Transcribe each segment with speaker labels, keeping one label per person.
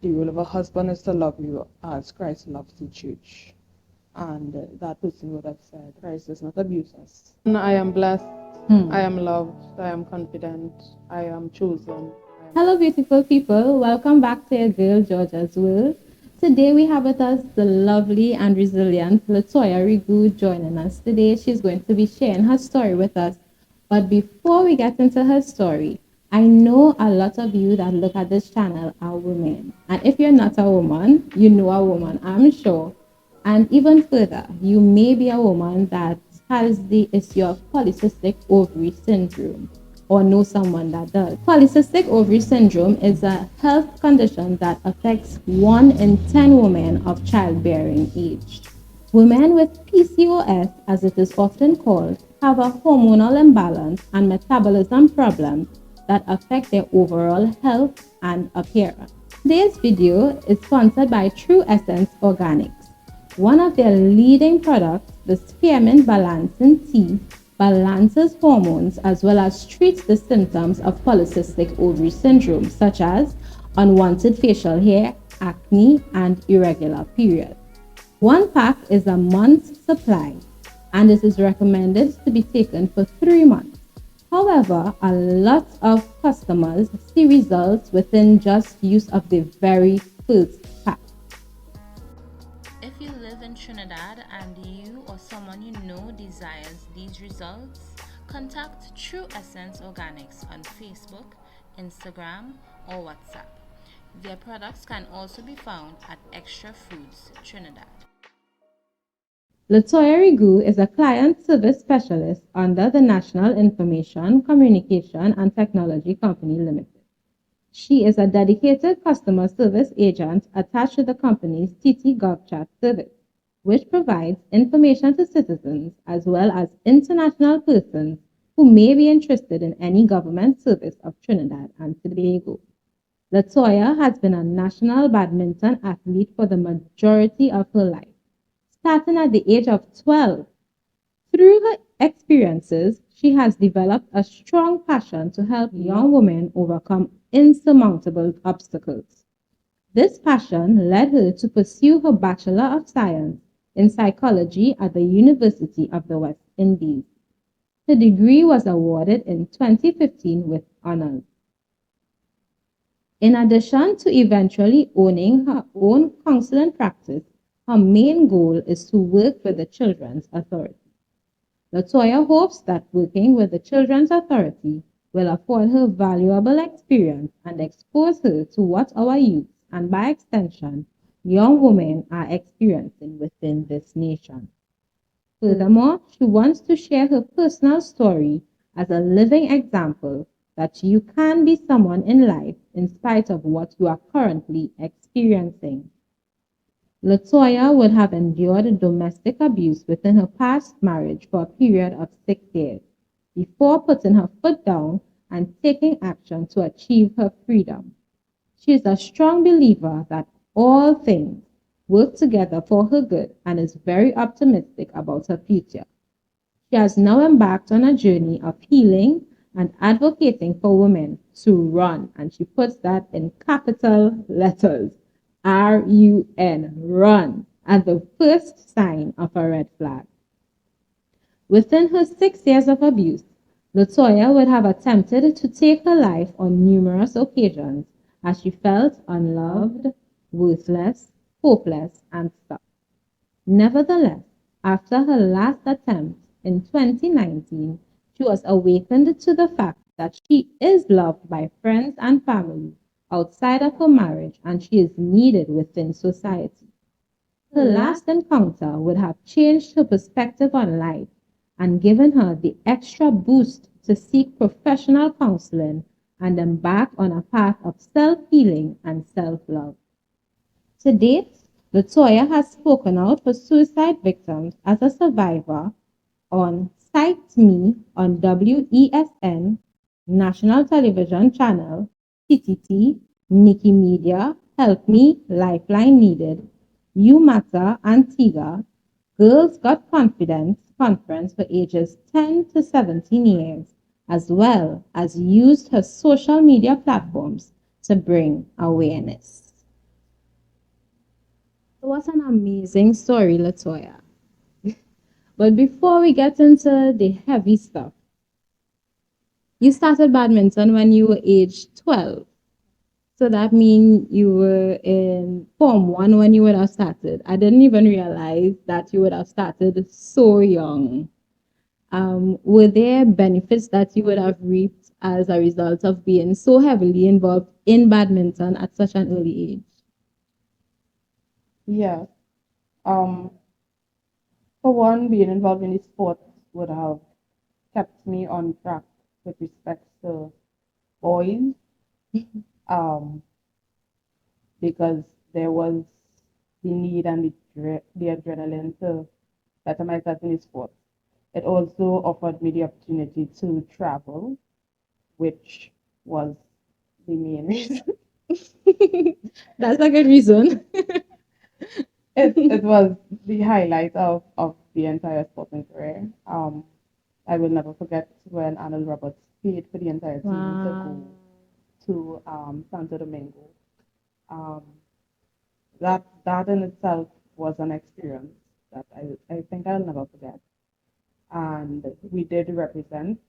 Speaker 1: The role of a husband is to love you as Christ loves the church. And that person would have said, Christ does not abuse us. I am blessed. I am loved. I am confident. I am chosen.
Speaker 2: Hello, beautiful people. Welcome back to your girl Georgia's World. Today we have with us the lovely and resilient Latoya Rigu joining us today. She's going to be sharing her story with us. But before we get into her story, I know a lot of you that look at this channel are women. And if you're not a woman, you know a woman, I'm sure. And even further, you may be a woman that has the issue of polycystic ovary syndrome or know someone that does. Polycystic ovary syndrome is a health condition that affects 1 in 10 women of childbearing age. Women with PCOS, as it is often called, have a hormonal imbalance and metabolism problems that affect their overall health and appearance. Today's video is sponsored by True Essence Organics. One of their leading products, the Spearmint Balancing Tea, balances hormones as well as treats the symptoms of polycystic ovary syndrome, such as unwanted facial hair, acne, and irregular periods. One pack is a month's supply, and it is recommended to be taken for 3 months. However, a lot of customers see results within just use of the very first pack.
Speaker 3: If you live in Trinidad and you or someone you know desires these results, contact True Essence Organics on Facebook, Instagram, or WhatsApp. Their products can also be found at Extra Foods Trinidad.
Speaker 2: Latoya Rigu is a client service specialist under the National Information, Communication and Technology Company Limited. She is a dedicated customer service agent attached to the company's TT GovChat service, which provides information to citizens as well as international persons who may be interested in any government service of Trinidad and Tobago. Latoya has been a national badminton athlete for the majority of her life, starting at the age of 12. Through her experiences, she has developed a strong passion to help young women overcome insurmountable obstacles. This passion led her to pursue her Bachelor of Science in Psychology at the University of the West Indies. Her degree was awarded in 2015 with honors. In addition to eventually owning her own counseling practice, her main goal is to work with the Children's Authority. Latoya hopes that working with the Children's Authority will afford her valuable experience and expose her to what our youth, and by extension, young women are experiencing within this nation. Furthermore, she wants to share her personal story as a living example that you can be someone in life in spite of what you are currently experiencing. Latoya would have endured domestic abuse within her past marriage for a period of 6 years before putting her foot down and taking action to achieve her freedom. She is a strong believer that all things work together for her good and is very optimistic about her future. She has now embarked on a journey of healing and advocating for women to run, and she puts that in capital letters. R-U-N, run, as the first sign of a red flag. Within her 6 years of abuse, Latoya would have attempted to take her life on numerous occasions as she felt unloved, worthless, hopeless, and stuck. Nevertheless, after her last attempt in 2019, she was awakened to the fact that she is loved by friends and family outside of her marriage, and she is needed within society. Her last encounter would have changed her perspective on life and given her the extra boost to seek professional counseling and embark on a path of self-healing and self-love. To date, Latoya has spoken out for suicide victims as a survivor on Cite Me on WESN, National Television Channel, TTT, Nikki Media, Help Me, Lifeline Needed, You Matter, Antigua, Girls Got Confidence Conference for ages 10 to 17 years, as well as used her social media platforms to bring awareness. What an amazing story, Latoya. But before we get into the heavy stuff, you started badminton when you were age 12. So that means you were in Form 1 when you would have started. I didn't even realize that you would have started so young. Were there benefits that you would have reaped as a result of being so heavily involved in badminton at such an early age?
Speaker 1: Yeah. Um, for one, being involved in the sport would have kept me on track with respect to boys, um, because there was the need and the adrenaline to better myself in the sport. It also offered me the opportunity to travel, which was the main reason.
Speaker 2: That's a good reason.
Speaker 1: It was the highlight of the entire sporting career. I will never forget when Arnold Roberts paid for the entire team to
Speaker 2: Wow.
Speaker 1: go to Santo Domingo. Um, that in itself was an experience that I think I'll never forget. And we did represent,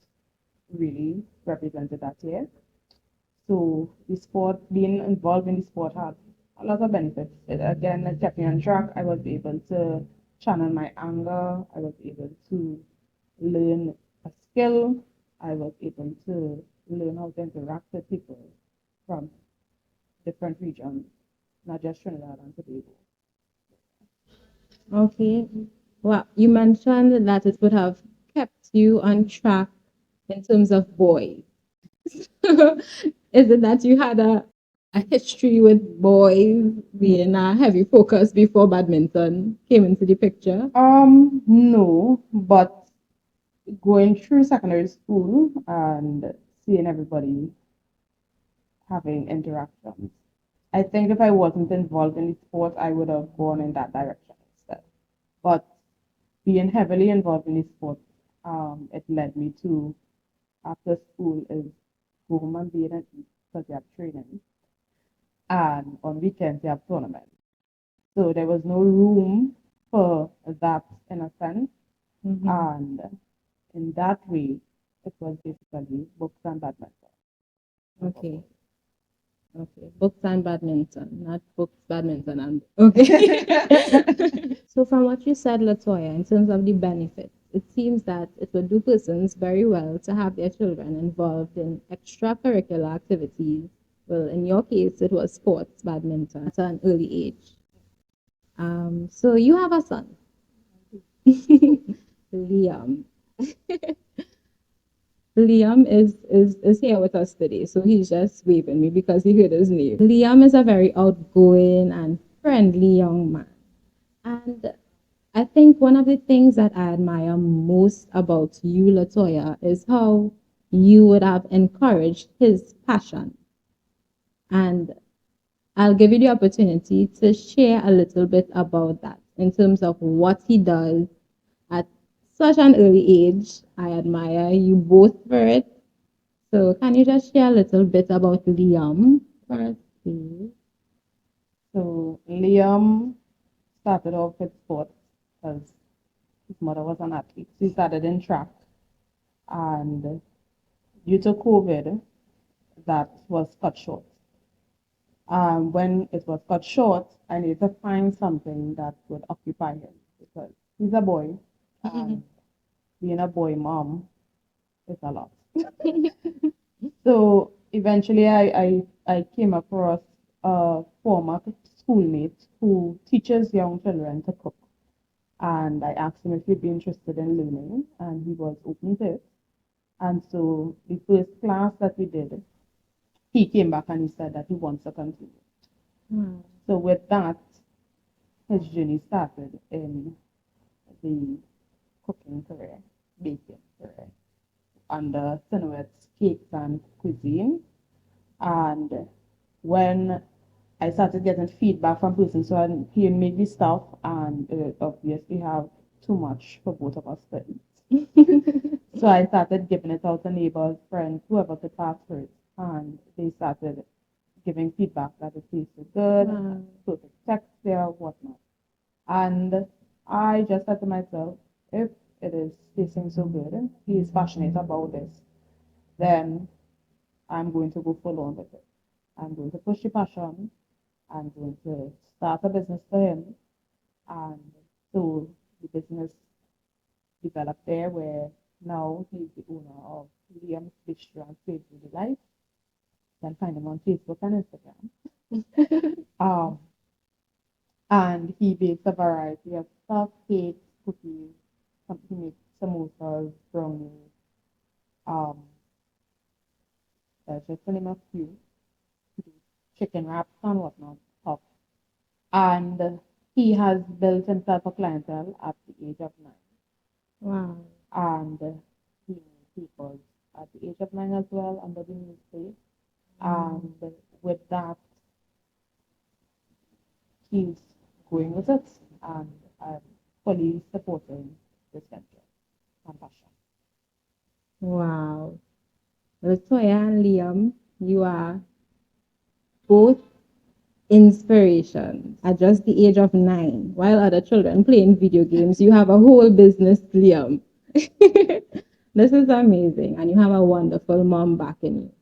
Speaker 1: really represented that year. So the sport, being involved in the sport had a lot of benefits. Again, it kept me on track. I was able to channel my anger. I was able to learn a skill. I was able to learn how to interact with people from different regions, not just Trinidad and Tobago.
Speaker 2: Okay. Well, you mentioned that it would have kept you on track in terms of boys. Is it that you had a history with boys being a heavy focus before badminton came into the picture?
Speaker 1: No, but going through secondary school and seeing everybody having interactions. I think if I wasn't involved in the sport, I would have gone in that direction instead. But being heavily involved in the sport, it led me to, after school, is go home and be in it because you have training, and on weekends you have tournaments. So there was no room for that in a sense, and in that way, it was basically books and badminton.
Speaker 2: Okay. Okay. Books and badminton, not books, badminton, and okay. So from what you said, Latoya, in terms of the benefits, it seems that it would do persons very well to have their children involved in extracurricular activities. Well, in your case, it was sports, badminton, at an early age. So you have a son, Liam. Liam is here with us today, so he's just waving me because he heard his name. Liam is a very outgoing and friendly young man. And I think one of the things that I admire most about you, Latoya, is how you would have encouraged his passion. And I'll give you the opportunity to share a little bit about that in terms of what he does at such an early age. I admire you both for it. So can you just share a little bit about Liam first, please?
Speaker 1: So Liam started off with sports because his mother was an athlete. He started in track, and due to COVID, that was cut short. When it was cut short, I needed to find something that would occupy him because he's a boy, and being a boy mom is a lot. So eventually, I came across a former schoolmate who teaches young children to cook. And I asked him if he'd be interested in learning, and he was open to it. And so the first class that we did, he came back and he said that he wants to continue. So with that, his journey started in the cooking career, baking career, under Sinowet's Cakes and Cuisine. And when I started getting feedback from persons who he made me stuff, and obviously have too much for both of us to eat. So I started giving it out to neighbors, friends, whoever could pass for it, and they started giving feedback that it tasted good, perfect texture, whatnot. And I just said to myself, if it is tasting so good, he is passionate about this, then I'm going to go full on with it. I'm going to push the passion. I'm going to start a business for him. And so the business developed there where now he's the owner of Liam's Bistro and Save Really Life. You can find him on Facebook and Instagram. And he bakes a variety of stuff, cakes, cookies, he makes samosas, brownies, um, just to name a few, chicken wraps and whatnot, stuff. And he has built himself a clientele at the age of 9.
Speaker 2: Wow.
Speaker 1: And he knew people at the age of 9 as well under the Muspace. And with that, he's going with it. And I'm fully supporting this venture and passion.
Speaker 2: Wow. Latoya and Liam, you are both inspiration at just the age of 9. While other children playing video games, you have a whole business, Liam. This is amazing. And you have a wonderful mom backing you.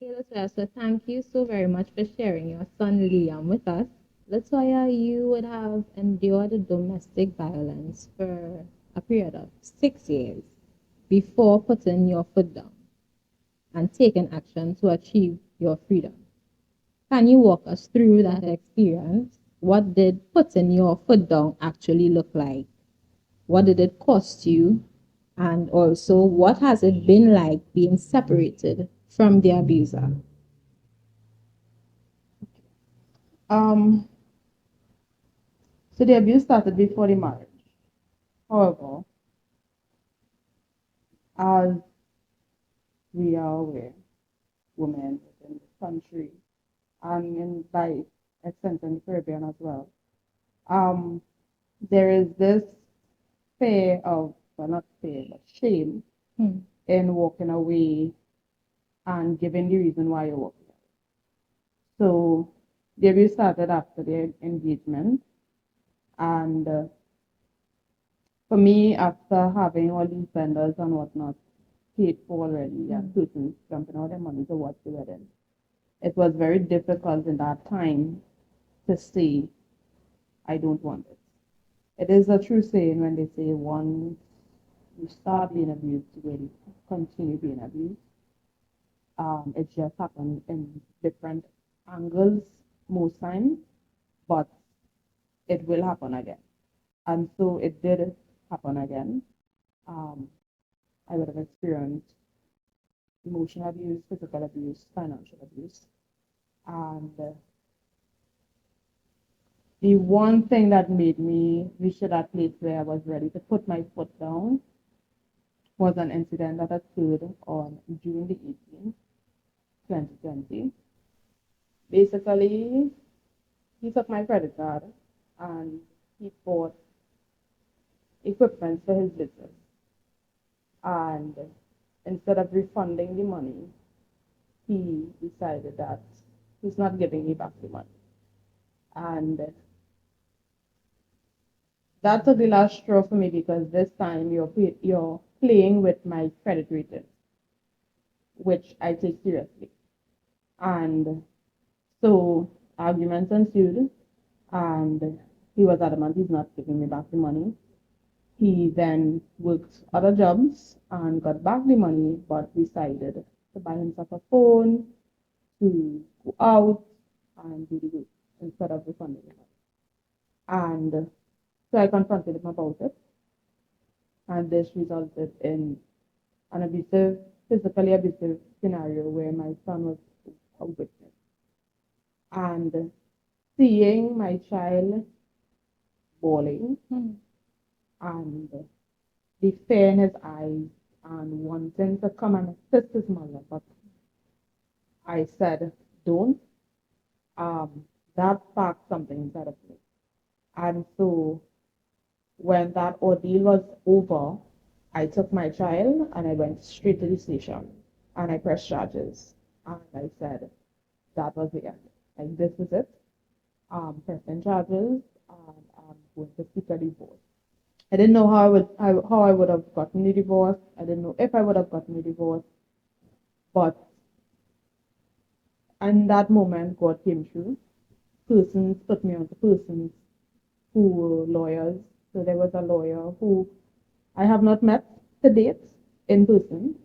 Speaker 2: Okay, Latoya, so thank you so very much for sharing your son Liam with us. Latoya, you would have endured domestic violence for a period of 6 years before putting your foot down and taking action to achieve your freedom. Can you walk us through that experience? What did putting your foot down actually look like? What did it cost you? And also, what has it been like being separated from the abuser?
Speaker 1: Um, so the abuse started before the marriage. However, as we are aware, women within this country and by extension the Caribbean as well, there is this fear of, well, not fear, but shame in walking away and giving the reason why you're walking away. So the abuse started after the engagement, and for me, after having all these vendors and whatnot paid for already, and persons jumping out their money to watch the wedding, it was very difficult in that time to say, I don't want it. It is a true saying when they say once you start being abused, you will continue being abused. It just happens in different angles most times, but it will happen again. And so it did happen again. Um, I would have experienced emotional abuse, physical abuse, financial abuse. And the one thing that made me reach to that place where I was ready to put my foot down was an incident that occurred on June the 18th, 2020. Basically, he took my credit card and he bought equipment for his business. And instead of refunding the money, he decided that he's not giving me back the money. And that took the last straw for me because this time you're playing with my credit rating, which I take seriously. And so arguments ensued, and he was adamant he's not giving me back the money. He then worked other jobs and got back the money, but decided to buy himself a phone, to go out and do the work instead of refunding the money. And so I confronted him about it, and this resulted in an abusive, physically abusive scenario where my son was a witness. And seeing my child bawling and the fear in his eyes and wanting to come and assist his mother, but I said, don't. That sparked something inside of me. And so when that ordeal was over, I took my child and I went straight to the station and I pressed charges. And I said, that was the end. Like, this is it. Pressing charges and going to seek a divorce. I didn't know how I would have gotten the divorce. I didn't know if I would have gotten the divorce. But in that moment, God came through. Persons put me on to persons who were lawyers. So there was a lawyer who I have not met to date in person,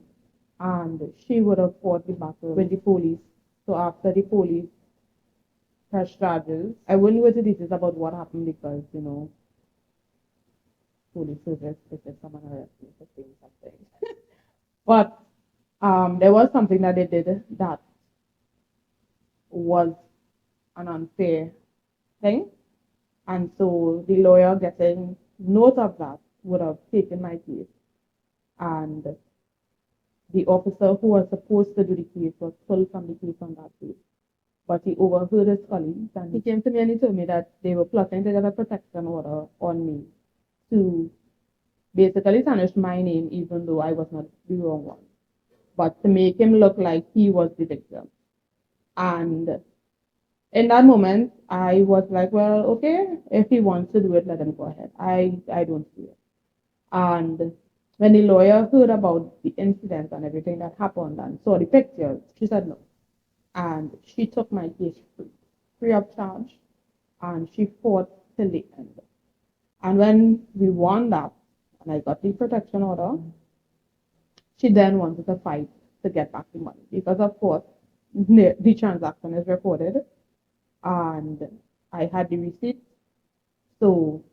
Speaker 1: and she would have fought the battle with the police. So after the police pressed charges, I wouldn't go into details about what happened because, police service, they said someone arrested me for saying something. But there was something that they did that was an unfair thing. And so the lawyer getting note of that would have taken my case. And the officer who was supposed to do the case was pulled from the case on that day. But he overheard his colleagues and he came to me and he told me that they were plotting to get a protection order on me to basically tarnish my name even though I was not the wrong one. But to make him look like he was the victim. And in that moment, I was like, well, okay, if he wants to do it, let him go ahead. I don't see it. And when the lawyer heard about the incident and everything that happened and saw the pictures, she said no. And she took my case free of charge, and she fought till the end. And when we won that, and I got the protection order, she then wanted to fight to get back the money because, of course, the transaction is recorded, and I had the receipt, so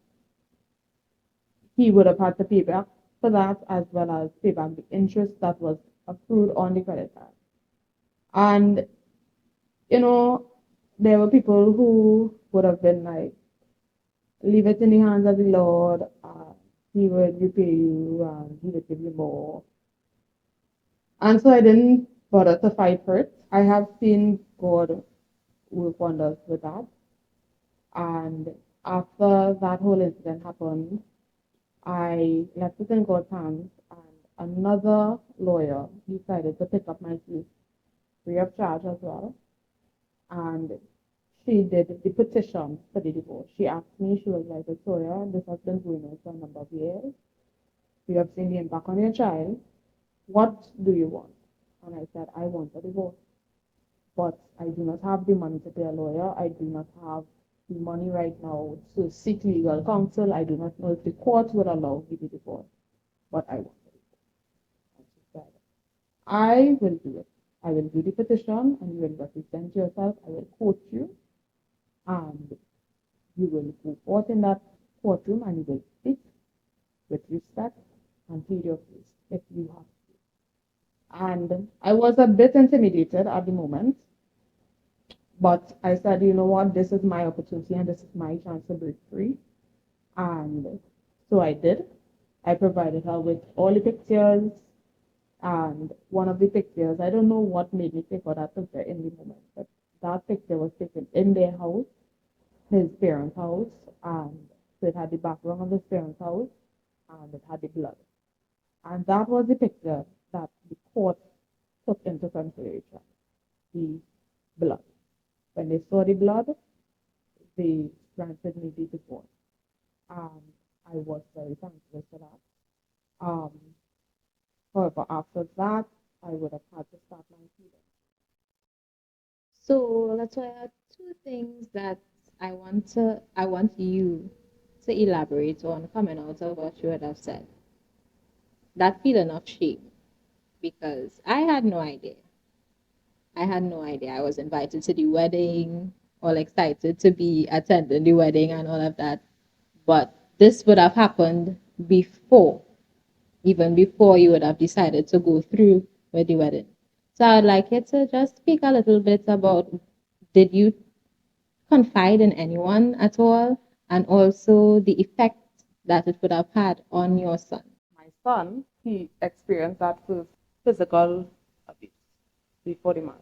Speaker 1: he would have had to pay back for that as well as pay back the interest that was accrued on the credit card. And there were people who would have been like, leave it in the hands of the Lord, he would repay you, and he would give you more. And so I didn't bother to fight for it. I have seen God work wonders with that. And after that whole incident happened, I left it in God's hands, and another lawyer decided to pick up my case free of charge as well. And she did the petition for the divorce. She asked me, she was like, Victoria, this has been going on for a number of years. We have seen the impact on your child. What do you want? And I said, I want a divorce. But I do not have the money to pay a lawyer. I do not have the money right now to seek legal counsel. I do not know if the court would allow me the divorce. But I want a divorce. And she said, I will do it. I will do the petition and you will represent yourself. I will quote you and you will go forth in that courtroom and you will speak with respect and plead your case if you have to. And I was a bit intimidated at the moment, but I said, you know what, this is my opportunity and this is my chance to break free. And so I did. I provided her with all the pictures. And one of the pictures, I don't know what made me take out that picture in the moment, but that picture was taken in their house, his parents' house, and so it had the background of his parents' house, and it had the blood. And that was the picture that the court took into consideration, the blood. When they saw the blood, they granted me the divorce. And I was very thankful for that. However, after that, I would have had to start my healing.
Speaker 2: So that's why I have two things that I want you to elaborate on coming out of what you would have said. That feeling of shame, because I had no idea. I had no idea. I was invited to the wedding, all excited to be attending the wedding and all of that. But this would have happened before, even before you would have decided to go through with the wedding. So I'd like you to just speak a little bit about, did you confide in anyone at all? And also the effect that it would have had on your son.
Speaker 1: My son, he experienced that first physical abuse before the marriage.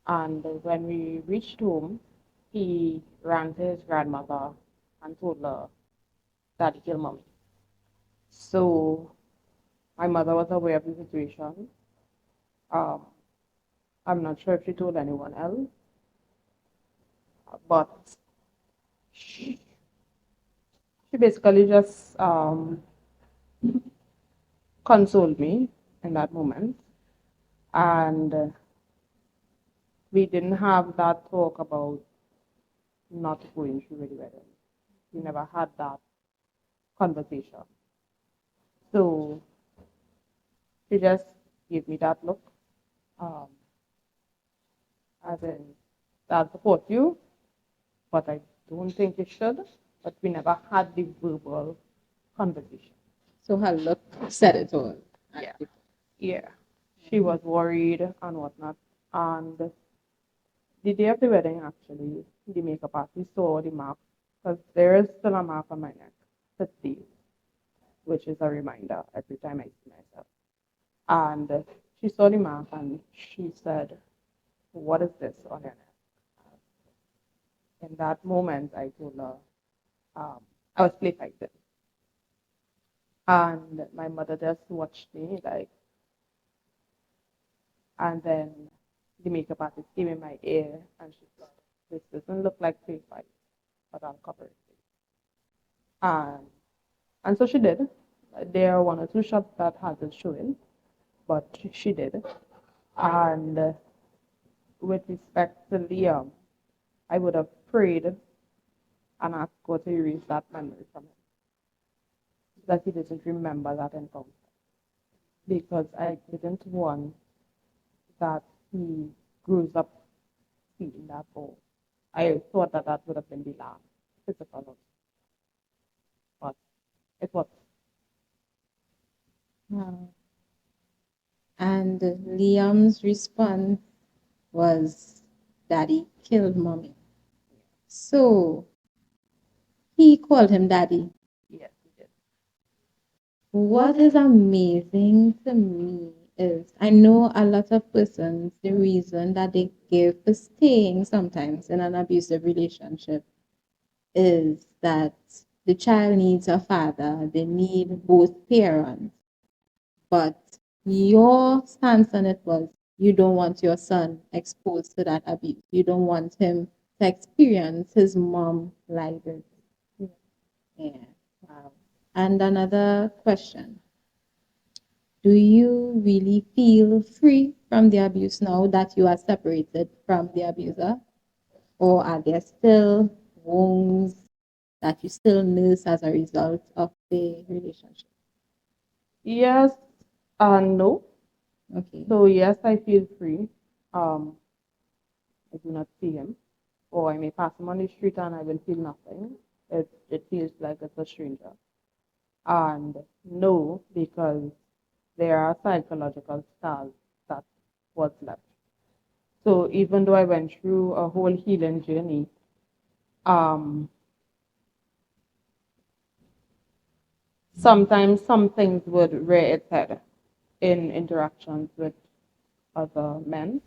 Speaker 1: And when we reached home, he ran to his grandmother and told her that he killed mommy. So my mother was aware of the situation. Um, I'm not sure if she told anyone else, but She basically just consoled me in that moment, and we didn't have that talk about not going through with the wedding. We never had that conversation. So she just gave me that look, um, as in, I'll support you, but I don't think you should. But we never had the verbal conversation.
Speaker 2: So her look said it all.
Speaker 1: Yeah. Yeah. She was worried and whatnot. And the day of the wedding, actually, the makeup artist saw the mark, because there is still a mark on my neck, 50, which is a reminder every time I see myself. And she saw the mark and she said, "What is this on your neck?" In that moment, I told her, I was play fighting. And my mother just watched me, like, and then the makeup artist came in my ear and she said, "This doesn't look like play fight, but I'll cover it." And, and so she did. There are one or two shots that hasn't shown, but she did. And with respect to Liam, I would have prayed and asked God to erase that memory from him, that he doesn't remember that encounter, because I didn't want that he grows up feeling that ball. I thought that that would have been the last physical, but it was.
Speaker 2: And Liam's response was, "Daddy killed mommy." So he called him daddy.
Speaker 1: Yes, he did.
Speaker 2: What is amazing to me is I know a lot of persons, the reason that they give for staying sometimes in an abusive relationship is that the child needs a father, they need both parents. But your stance on it was you don't want your son exposed to that abuse. You don't want him to experience his mom like this. Yeah. Wow. And another question. Do you really feel free from the abuse now that you are separated from the abuser? Or are there still wounds that you still nurse as a result of the relationship?
Speaker 1: Yes and no.
Speaker 2: Okay.
Speaker 1: So yes, I feel free. I do not see him, or I may pass him on the street and I will feel nothing. It feels like it's a stranger. And no, because there are psychological scars that was left. So even though I went through a whole healing journey, um, sometimes some things would rear its head in interactions with other men.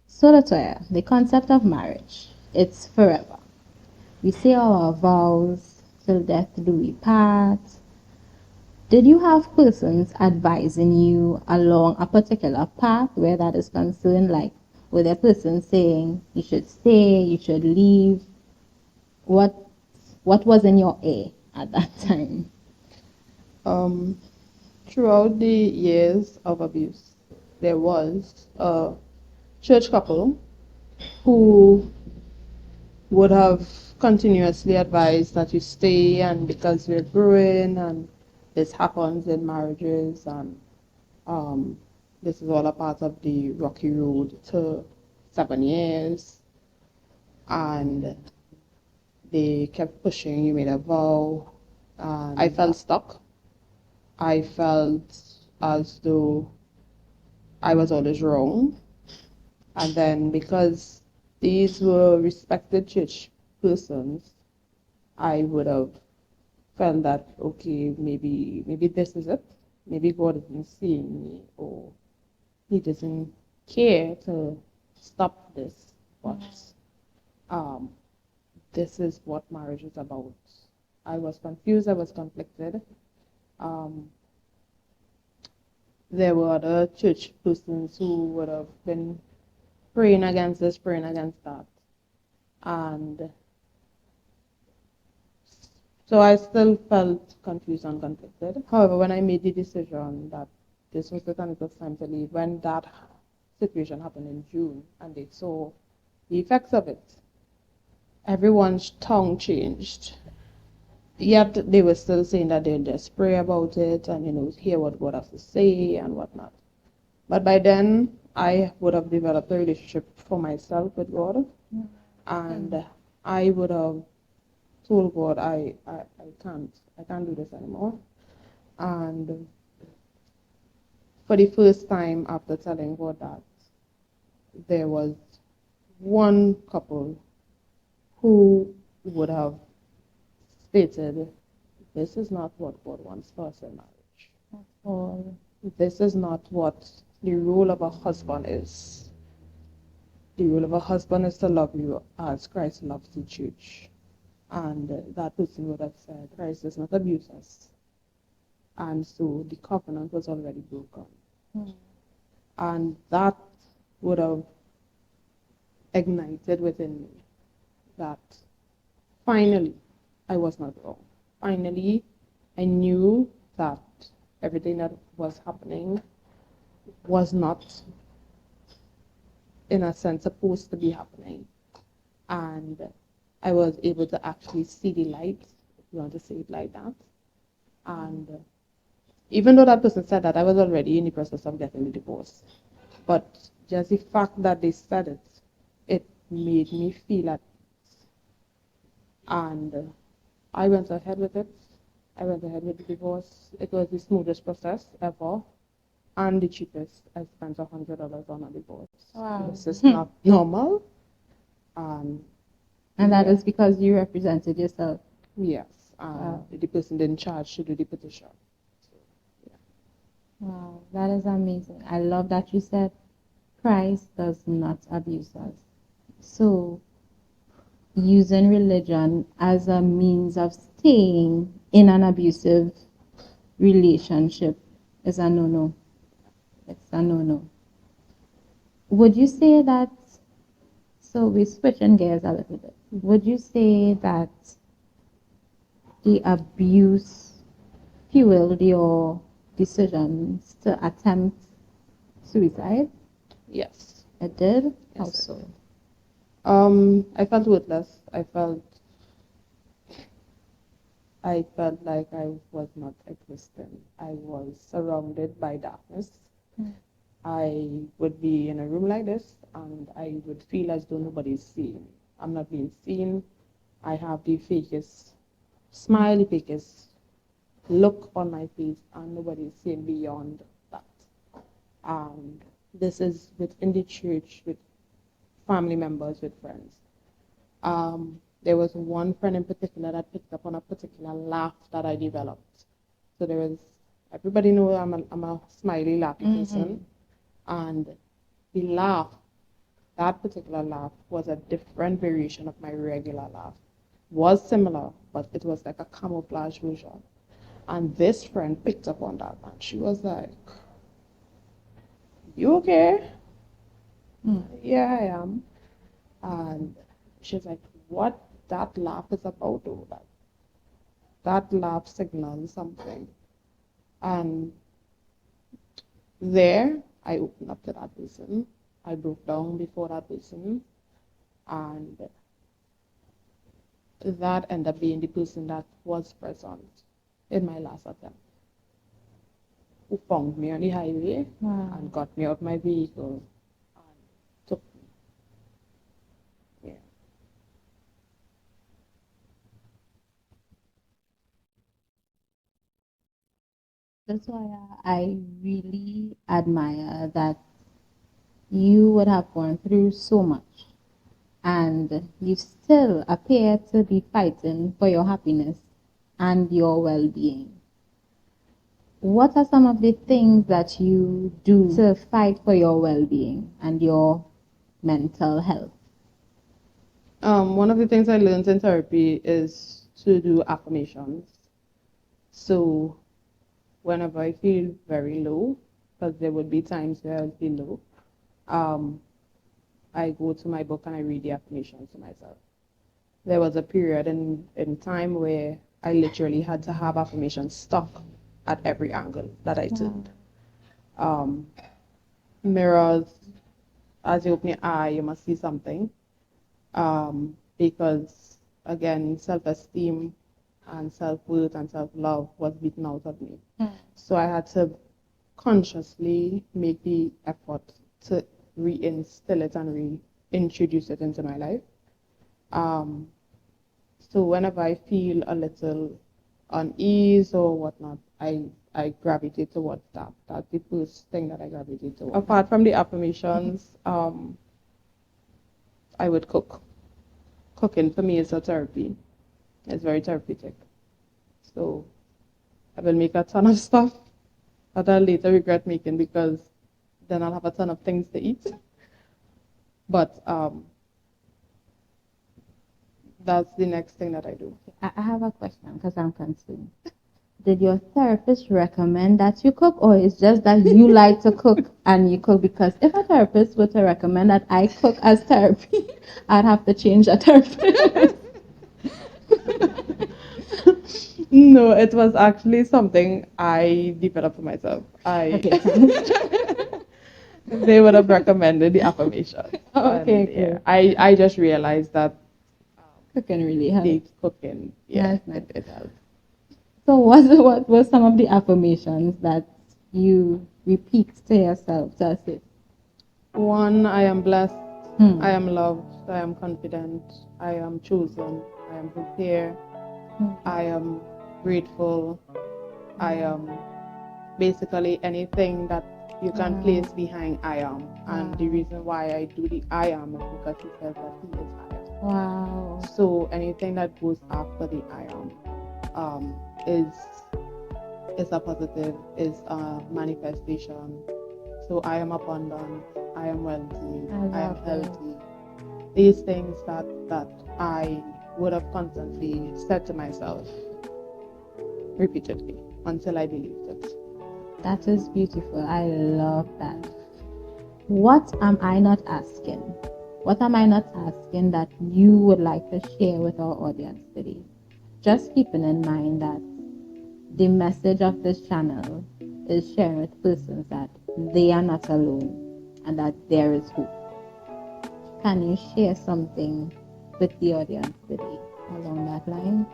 Speaker 2: So Latoya, the concept of marriage, it's forever. We say our vows till death do we part. Did you have persons advising you along a particular path where that is concerned? Like, were there persons saying you should stay, you should leave? What what was in your air at that time?
Speaker 1: Um, Throughout the years of abuse, there was a church couple who would have continuously advised that you stay, and because we're growing and this happens in marriages, and um, this is all a part of the rocky road to 7 years, and they kept pushing. You made a vow, and I felt stuck. I felt as though I was always wrong. And then because these were respected church persons, I would have felt that, okay, maybe this is it. Maybe God isn't seeing me, or He doesn't care to stop this. But um, this is what marriage is about. I was confused. I was conflicted. Um, there were other church persons who would have been praying against this, praying against that. And So I still felt confused and conflicted. However, when I made the decision that this was the time, it was time to leave, when that situation happened in June and they saw the effects of it, everyone's tongue changed. Yet they were still saying that they'll just pray about it and, hear what God has to say and whatnot. But by then, I would have developed a relationship for myself with God, and I would have told God, I can't do this anymore. And for the first time after telling God that, there was one couple who would have stated, this is not what God wants for us in marriage.
Speaker 2: Or
Speaker 1: This is not what the role of a husband is. The role of a husband is to love you as Christ loves the church. And that person would have said, Christ does not abuse us. And so the covenant was already broken. And that would have ignited within me that finally I was not wrong. Finally, I knew that everything that was happening was not, in a sense, supposed to be happening. And I was able to actually see the light, if you want to say it like that. And even though that person said that, I was already in the process of getting the divorce. But just the fact that they said it, it made me feel at peace. And I went ahead with it. I went ahead with the divorce. It was the smoothest process ever and the cheapest. I spent $100 on a divorce.
Speaker 2: Wow.
Speaker 1: This is not normal.
Speaker 2: And that is because you represented yourself.
Speaker 1: Yes. The person didn't charge to do the petition.
Speaker 2: Wow, that is amazing. I love that you said Christ does not abuse us. So, using religion as a means of staying in an abusive relationship is a no-no. It's a no-no. Would you say that, so we're switching gears a little bit, would you say that the abuse fueled your decisions to attempt suicide?
Speaker 1: Yes.
Speaker 2: It did? How
Speaker 1: Yes,
Speaker 2: so?
Speaker 1: I felt worthless. I felt like I was not existing. I was surrounded by darkness. I would be in a room like this and I would feel as though nobody's seeing me. I'm not being seen. I have the fakest smile, the fakest look on my face, and nobody's seeing beyond that. And this is within the church, with family members, with friends. There was one friend in particular that picked up on a particular laugh that I developed. So there was, everybody knows I'm a smiley, laughy person. And the laugh, that particular laugh, was a different variation of my regular laugh. Was similar, but it was like a camouflage version. And this friend picked up on that, and she was like, you okay? Yeah, I am. And she's like, what that laugh is about, though, that laugh signals something. And there, I opened up to that person. I broke down before that person. And that ended up being the person that was present in my last attempt, who found me on the highway and got me out my vehicle and took me. Yeah.
Speaker 2: That's why I really admire that you would have gone through so much and you still appear to be fighting for your happiness and your well-being. What are some of the things that you do to fight for your well-being and your mental health?
Speaker 1: One of the things I learned in therapy is to do affirmations. So whenever I feel very low, because there would be times where I'll feel low, I go to my book and I read the affirmations to myself. There was a period in time where I literally had to have affirmations stuck at every angle that I turned. Mirrors, as you open your eye, you must see something. Because again, self-esteem and self-worth and self-love was beaten out of me. So I had to consciously make the effort to reinstill it and reintroduce it into my life. So whenever I feel a little unease or whatnot, I gravitate towards that. That's the first thing that I gravitate towards. Apart from the affirmations, I would cook. Cooking for me is a therapy. It's very therapeutic. So I will make a ton of stuff that I'll later regret making because then I'll have a ton of things to eat. But that's the next thing that I do.
Speaker 2: I have a question because I'm concerned. Did your therapist recommend that you cook, or it's just that you like to cook and you cook? Because if a therapist were to recommend that I cook as therapy, I'd have to change the therapist.
Speaker 1: No, it was actually something I developed for myself.
Speaker 2: Okay.
Speaker 1: They would have recommended the affirmation.
Speaker 2: Okay,
Speaker 1: And,
Speaker 2: cool.
Speaker 1: I just realized that
Speaker 2: Cooking really helps.
Speaker 1: cooking, yeah,
Speaker 2: Nice.
Speaker 1: it helps.
Speaker 2: So what were some of the affirmations that you repeat to yourself to assist?
Speaker 1: One, I am blessed, I am loved, I am confident, I am chosen, I am prepared, I am grateful, I am basically anything that you can place behind I am. And the reason why I do the I am is because he says that he is I am.
Speaker 2: Wow.
Speaker 1: So anything that goes after the I am is a positive, is a manifestation. So I am abundant, I am wealthy, I am healthy. These things that I would have constantly said to myself repeatedly until I believed it.
Speaker 2: That is beautiful. I love that. What am I not asking? What am I not asking that you would like to share with our audience today? Just keeping in mind that the message of this channel is sharing with persons that they are not alone and that there is hope. Can you share something with the audience today along that line?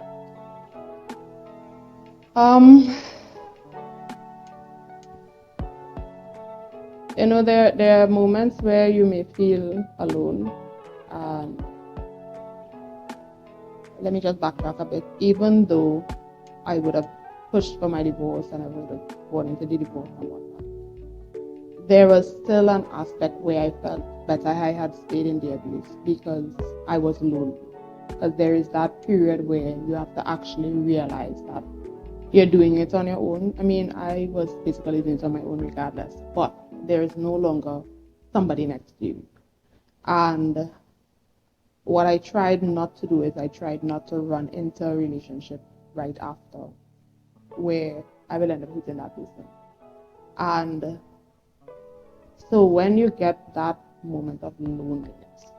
Speaker 1: You know, there are moments where you may feel alone. Let me just backtrack a bit. Even though I would have pushed for my divorce and I would have gone into the divorce and whatnot, there was still an aspect where I felt that I had stayed in the abuse because I was lonely. Because there is that period where you have to actually realize that you're doing it on your own. I mean, I was basically doing it on my own regardless, but there is no longer somebody next to you. And what I tried not to do is I tried not to run into a relationship right after where I will end up hitting that person. And so when you get that moment of loneliness,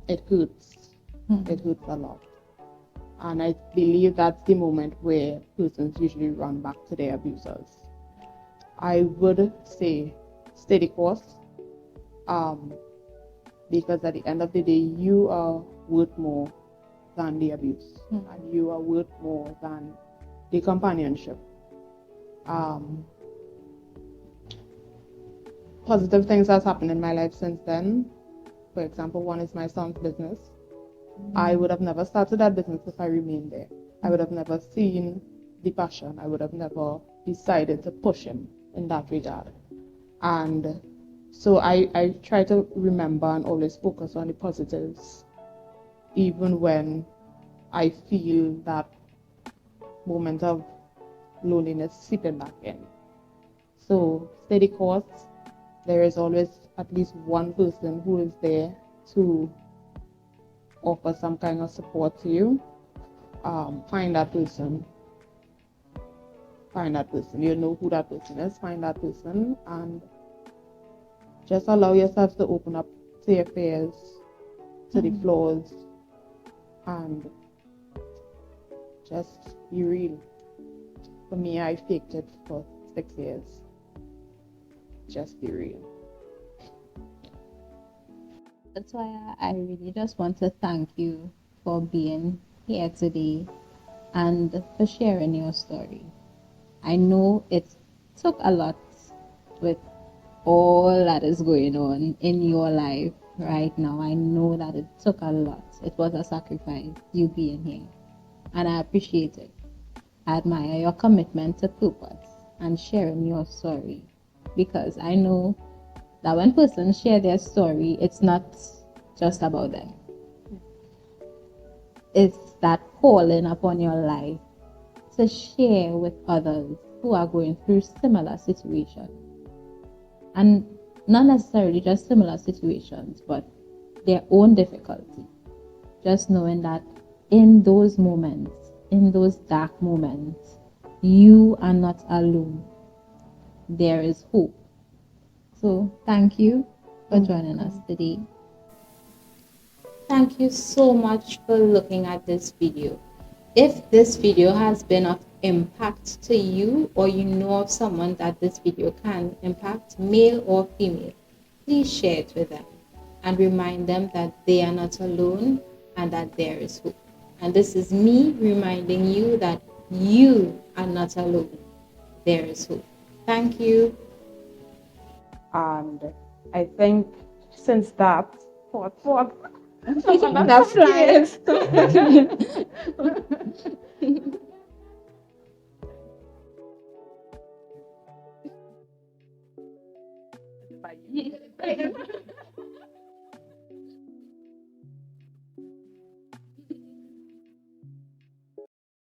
Speaker 1: it hurts. It hurts a lot. And I believe that's the moment where persons usually run back to their abusers. I would say stay the course, because at the end of the day, you are worth more than the abuse, and you are worth more than the companionship. Positive things has happened in my life since then. For example, one is my son's business. I would have never started that business if I remained there. I would have never seen the passion. I would have never decided to push him in that regard. And so I try to remember and always focus on the positives, even when I feel that moment of loneliness seeping back in. So stay the course. There is always at least one person who is there to offer some kind of support to you. Find that person. You know who that person is. Find that person and just allow yourself to open up to your fears, to the flaws, and just be real. For me, I faked it for 6 years. Just be real.
Speaker 2: That's why I really just want to thank you for being here today and for sharing your story. I know it took a lot with all that is going on in your life right now. I know that it took a lot. It was a sacrifice, you being here. And I appreciate it. I admire your commitment to purpose and sharing your story. Because I know that when persons share their story, it's not just about them. It's that calling upon your life to share with others who are going through similar situations. And not necessarily just similar situations, but their own difficulty. Just knowing that in those moments, in those dark moments, you are not alone. There is hope. So thank you for joining us today. Thank you so much for looking at this video. If this video has been of impact to you, or you know of someone that this video can impact, male or female, please share it with them and remind them that they are not alone and that there is hope. And this is me reminding you that you are not alone. There is hope. Thank you.
Speaker 1: And I think since that, what?
Speaker 2: The flies.
Speaker 1: Bye.